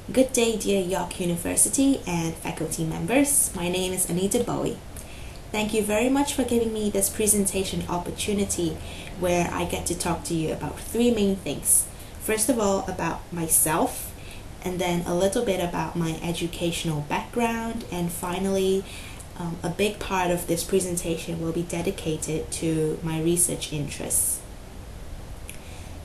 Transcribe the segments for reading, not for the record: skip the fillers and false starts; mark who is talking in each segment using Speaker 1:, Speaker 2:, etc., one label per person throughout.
Speaker 1: Good day, dear York University and faculty members. My name is Anita Boey. Thank you very much for giving me this presentation opportunity where I get to talk to you about three main things. First of all, about myself, and then a little bit about my educational background, and finally, a big part of this presentation will be dedicated to my research interests.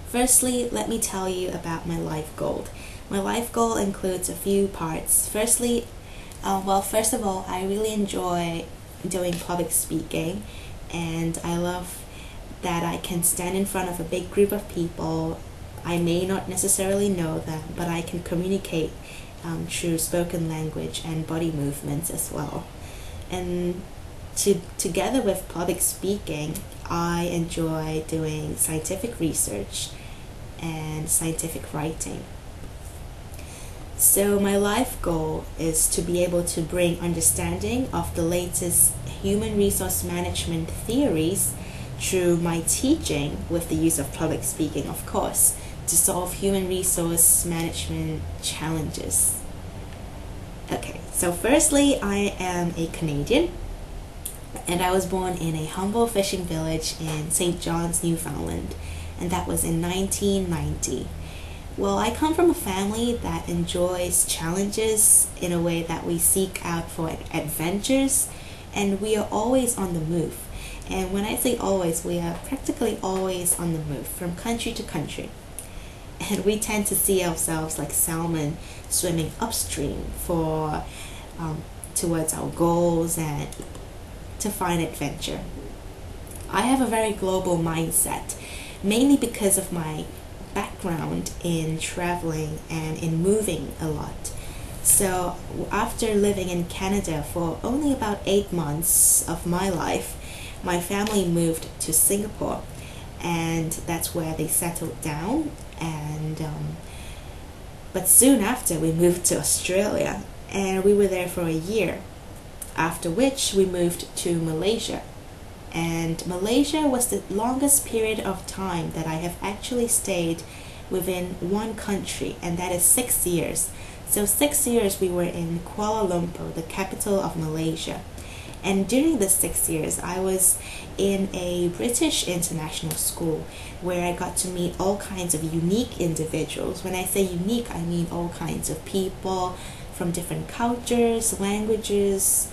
Speaker 1: Firstly, let me tell you about my life goal. My life goal includes a few parts. First of all, I really enjoy doing public speaking, and I love that I can stand in front of a big group of people. I may not necessarily know them, but I can communicate through spoken language and body movements as well. And together with public speaking, I enjoy doing scientific research and scientific writing. So my life goal is to be able to bring understanding of the latest human resource management theories through my teaching, with the use of public speaking, of course, to solve human resource management challenges. Okay, so firstly, I am a Canadian, and I was born in a humble fishing village in St. John's, Newfoundland, and that was in 1990. Well, I come from a family that enjoys challenges in a way that we seek out for adventures, and we are always on the move. And when I say always, we are practically always on the move from country to country. And we tend to see ourselves like salmon swimming upstream towards our goals and to find adventure. I have a very global mindset, mainly because of my background in traveling and in moving a lot. So after living in Canada for only about 8 months of my life, my family moved to Singapore, and that's where they settled down. But soon after, we moved to Australia, and we were there for a year, after which we moved to Malaysia. And Malaysia was the longest period of time that I have actually stayed within one country, and that is 6 years. So 6 years we were in Kuala Lumpur, the capital of Malaysia. And during the 6 years, I was in a British international school where I got to meet all kinds of unique individuals. When I say unique, I mean all kinds of people from different cultures, languages,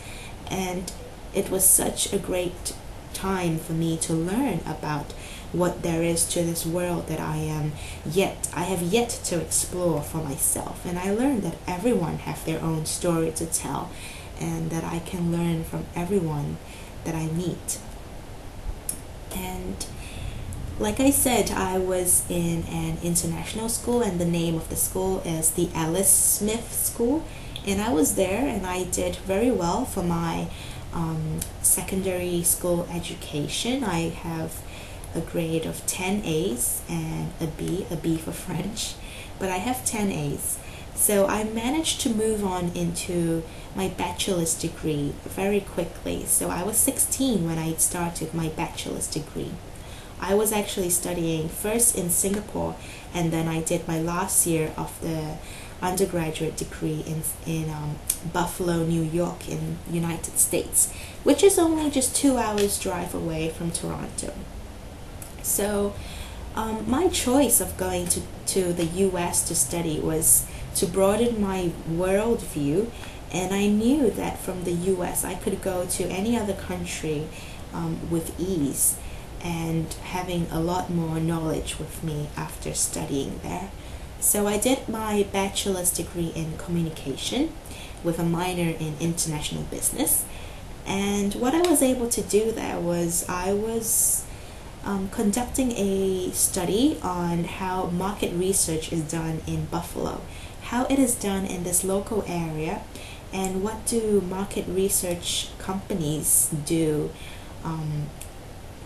Speaker 1: and it was such a great time for me to learn about what there is to this world that I have yet to explore for myself. And I learned that everyone have their own story to tell, and that I can learn from everyone that I meet. And like I said, I was in an international school, and the name of the school is the Alice Smith School, and I was there and I did very well for my secondary school education. I have a grade of 10 A's and a B for French, but I have 10 A's. So I managed to move on into my bachelor's degree very quickly. So I was 16 when I started my bachelor's degree. I was actually studying first in Singapore, and then I did my last year of the undergraduate degree in Buffalo, New York in United States, which is only just 2 hours drive away from Toronto. So my choice of going to the US to study was to broaden my worldview, and I knew that from the US I could go to any other country with ease and having a lot more knowledge with me after studying there. So I did my bachelor's degree in communication with a minor in international business, and what I was able to do there was I was conducting a study on how market research is done in Buffalo, how it is done in this local area, and what do market research companies do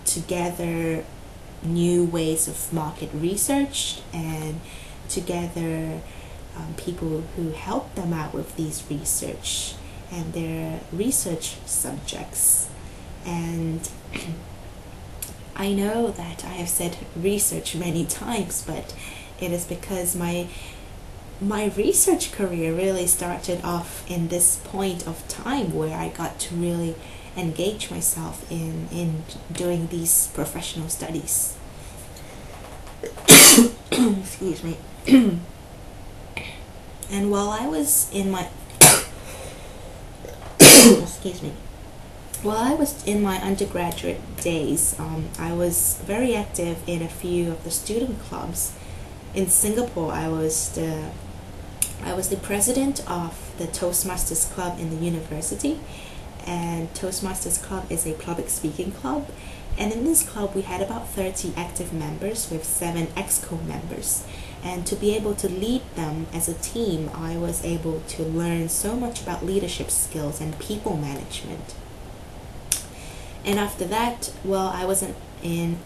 Speaker 1: to gather new ways of market research, and to gather people who help them out with these research and their research subjects. And I know that I have said research many times, but it is because my my research career really started off in this point of time where I got to really engage myself in doing these professional studies. Excuse me. And while I was in my excuse me. While I was in my undergraduate days, I was very active in a few of the student clubs. In Singapore, I was the president of the Toastmasters Club in the university, and Toastmasters Club is a public speaking club. And in this club, we had about 30 active members with 7 exco members. And to be able to lead them as a team, I was able to learn so much about leadership skills and people management. And after that, well, I was in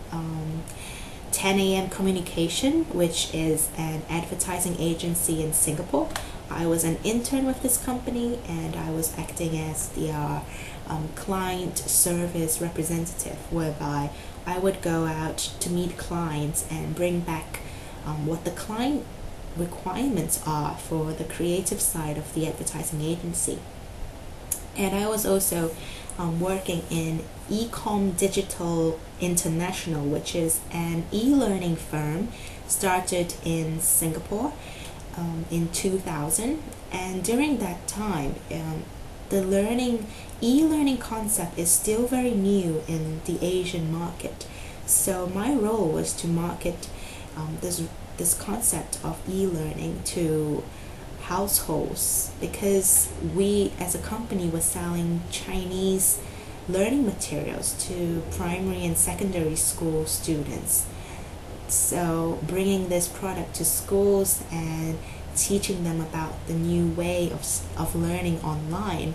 Speaker 1: 10 a.m. Communication, which is an advertising agency in Singapore. I was an intern with this company, and I was acting as the client service representative, whereby I would go out to meet clients and bring back what the client requirements are for the creative side of the advertising agency. And I was also working in Ecom Digital International, which is an e-learning firm started in Singapore in 2000. And during that time, the e-learning concept is still very new in the Asian market. So my role was to market this concept of e-learning to households, because we as a company were selling Chinese learning materials to primary and secondary school students. So bringing this product to schools and teaching them about the new way of learning online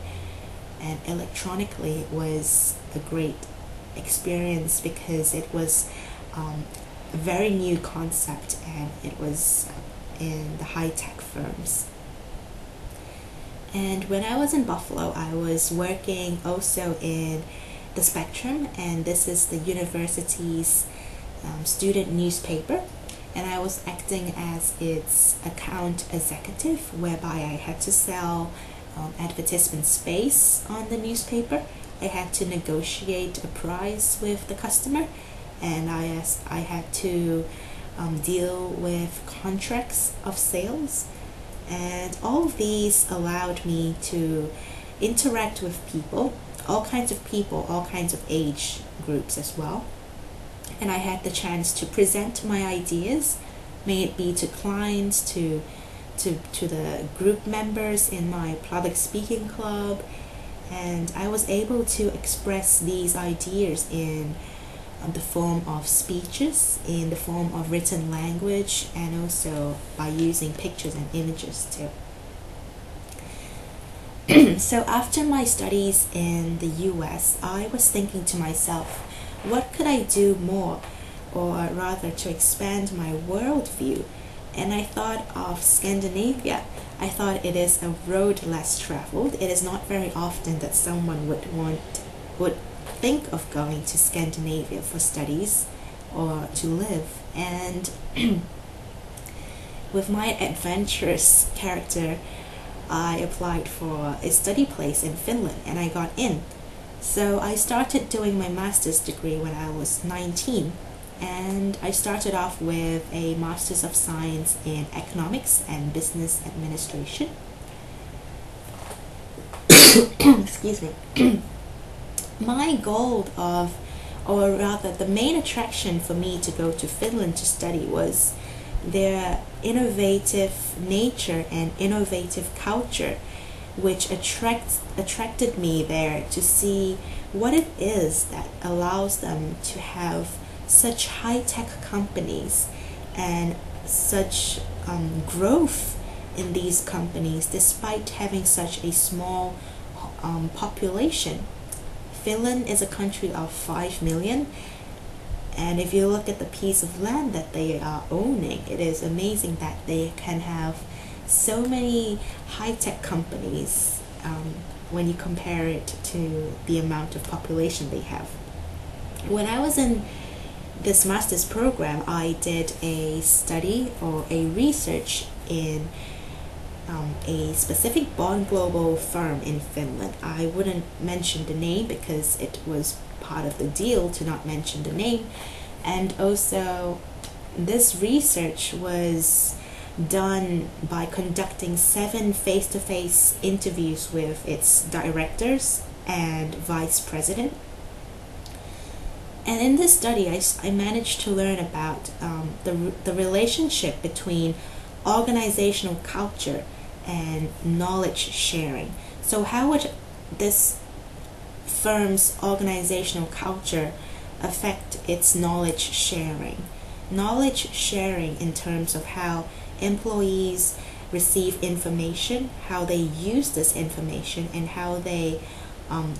Speaker 1: and electronically was a great experience, because it was a very new concept, and it was in the high-tech firms. And when I was in Buffalo, I was working also in the Spectrum, and this is the university's student newspaper, and I was acting as its account executive, whereby I had to sell advertisement space on the newspaper. I had to negotiate a price with the customer, and I had to deal with contracts of sales. And all of these allowed me to interact with people, all kinds of age groups as well. And I had the chance to present my ideas, may it be to clients, to the group members in my public speaking club. And I was able to express these ideas in the form of speeches, in the form of written language, and also by using pictures and images too. So after my studies in the US, I was thinking to myself, what could I do more, or rather to expand my worldview? And I thought of Scandinavia. I thought it is a road less traveled. It is not very often that someone would think of going to Scandinavia for studies or to live. And with my adventurous character, I applied for a study place in Finland, and I got in. So I started doing my master's degree when I was 19, and I started off with a Master's of Science in Economics and Business Administration. Excuse me. My goal or rather the main attraction for me to go to Finland to study was their innovative nature and innovative culture, which attracted me there to see what it is that allows them to have such high-tech companies and such growth in these companies despite having such a small population. Finland is a country of 5 million, and if you look at the piece of land that they are owning, it is amazing that they can have so many high-tech companies when you compare it to the amount of population they have. When I was in this master's program, I did a study or a research in a specific bond global firm in Finland. I wouldn't mention the name because it was part of the deal to not mention the name. And also, this research was done by conducting 7 face-to-face interviews with its directors and vice president. And in this study, I managed to learn about the relationship between organizational culture and knowledge sharing. So how would this firm's organizational culture affect its knowledge sharing? Knowledge sharing in terms of how employees receive information, how they use this information, and how they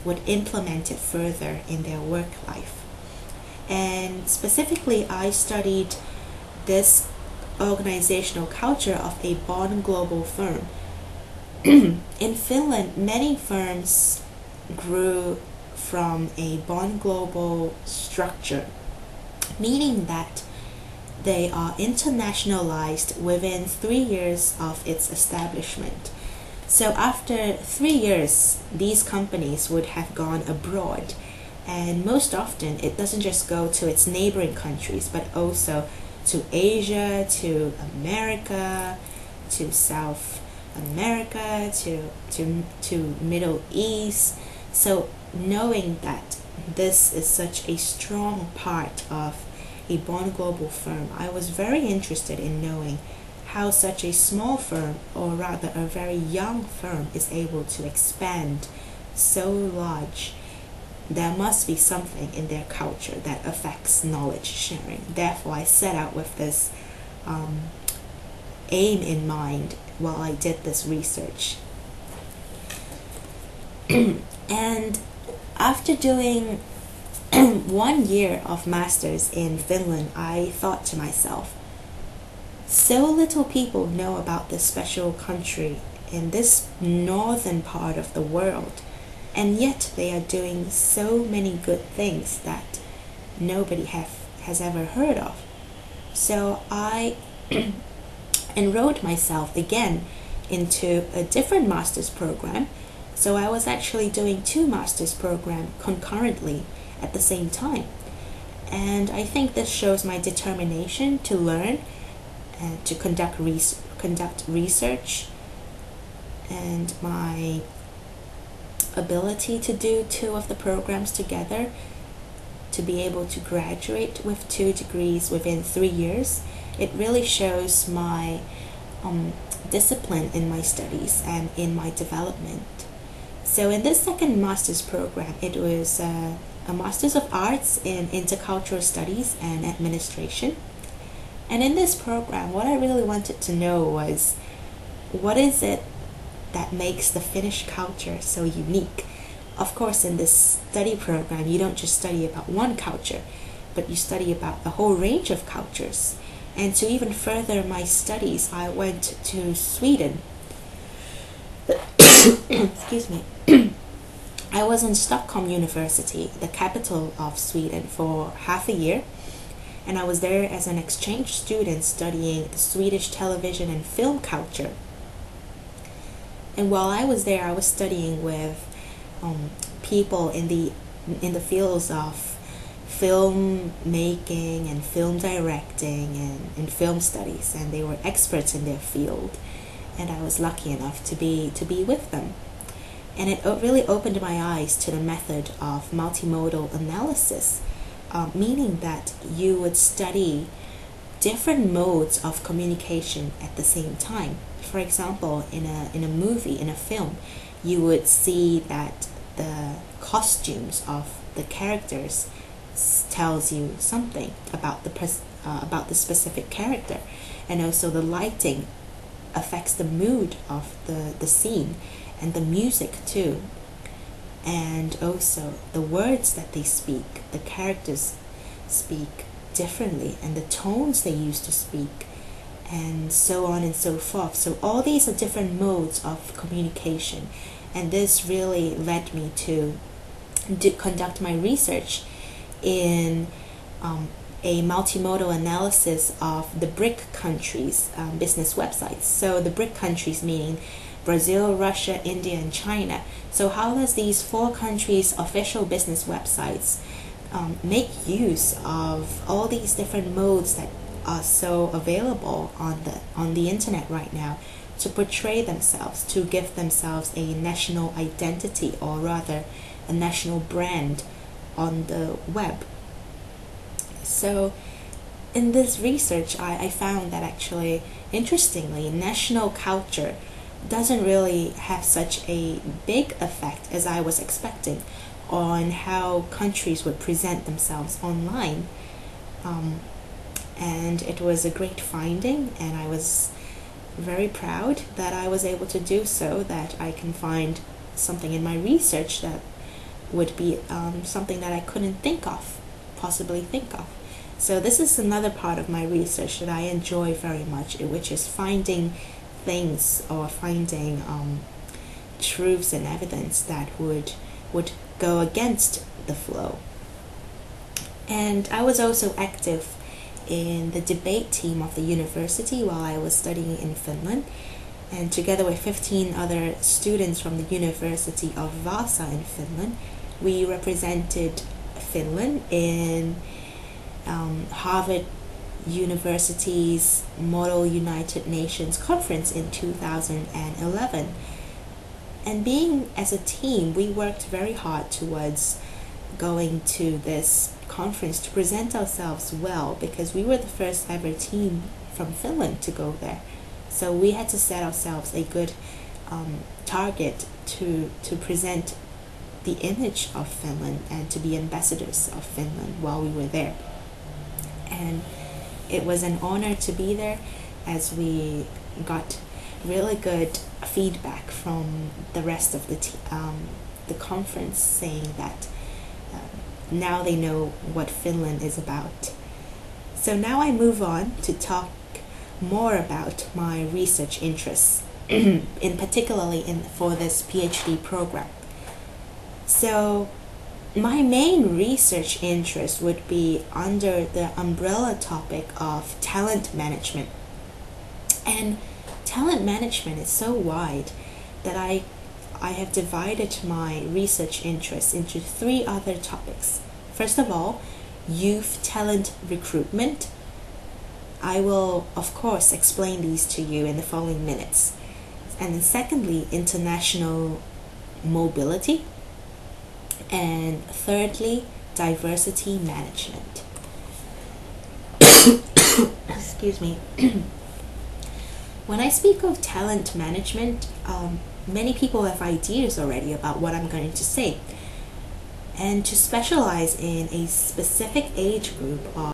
Speaker 1: would implement it further in their work life. And specifically, I studied this organizational culture of a bond global firm. In Finland, many firms grew from a bond global structure, meaning that they are internationalized within 3 years of its establishment. So after 3 years, these companies would have gone abroad. And most often, it doesn't just go to its neighboring countries, but also to Asia, to America, to South America, to Middle East. So knowing that this is such a strong part of a bond global firm, I was very interested in knowing how such a small firm, or rather a very young firm, is able to expand so large. There must be something in their culture that affects knowledge sharing. Therefore, I set out with this aim in mind while I did this research. And after doing 1 year of masters in Finland, I thought to myself, so little people know about this special country in this northern part of the world. And yet they are doing so many good things that nobody has ever heard of. So I enrolled myself again into a different master's program. So I was actually doing 2 master's programs concurrently at the same time. And I think this shows my determination to learn and to conduct research, and my ability to do 2 of the programs together, to be able to graduate with 2 degrees within 3 years. It really shows my discipline in my studies and in my development. So in this second master's program, it was a Master's of Arts in Intercultural Studies and Administration. And in this program, what I really wanted to know was, what is it that makes the Finnish culture so unique? Of course, in this study program, you don't just study about one culture, but you study about the whole range of cultures. And to even further my studies, I went to Sweden. Excuse me. I was in Stockholm University, the capital of Sweden, for half a year. And I was there as an exchange student studying Swedish television and film culture. And while I was there, I was studying with people in the fields of film making and film directing and film studies, and they were experts in their field. And I was lucky enough to be with them. And it really opened my eyes to the method of multimodal analysis, meaning that you would study different modes of communication at the same time. For example, in a movie, in a film, you would see that the costumes of the characters tells you something about the specific character, and also the lighting affects the mood of the scene, and the music too, and also the words that they speak. The characters speak differently, and the tones they use to speak, and so on and so forth. So all these are different modes of communication, and this really led me to conduct my research in a multimodal analysis of the BRIC countries' business websites. So the BRIC countries meaning Brazil, Russia, India, and China. So how does these 4 countries' official business websites make use of all these different modes that are so available on the internet right now to portray themselves, to give themselves a national identity, or rather a national brand on the web. So in this research, I found that actually, interestingly, national culture doesn't really have such a big effect as I was expecting on how countries would present themselves online. And it was a great finding, and I was very proud that I was able to do so, that I can find something in my research that would be something that I couldn't possibly think of. So this is another part of my research that I enjoy very much, which is finding things, or finding truths and evidence that would go against the flow. And I was also active in the debate team of the university while I was studying in Finland, and together with 15 other students from the University of Vasa in Finland, we represented Finland in Harvard University's Model United Nations conference in 2011. And being as a team, we worked very hard towards going to this conference to present ourselves well, because we were the first ever team from Finland to go there. So we had to set ourselves a good target to present the image of Finland and to be ambassadors of Finland while we were there. And it was an honor to be there, as we got really good feedback from the rest of the conference, saying that now they know what Finland is about. So now I move on to talk more about my research interests, in particularly for this PhD program. So my main research interest would be under the umbrella topic of talent management. And talent management is so wide that I have divided my research interests into 3 other topics. First of all, youth talent recruitment. I will, of course, explain these to you in the following minutes. And then secondly, international mobility. And thirdly, diversity management. Excuse me. When I speak of talent management, many people have ideas already about what I'm going to say. And to specialize in a specific age group of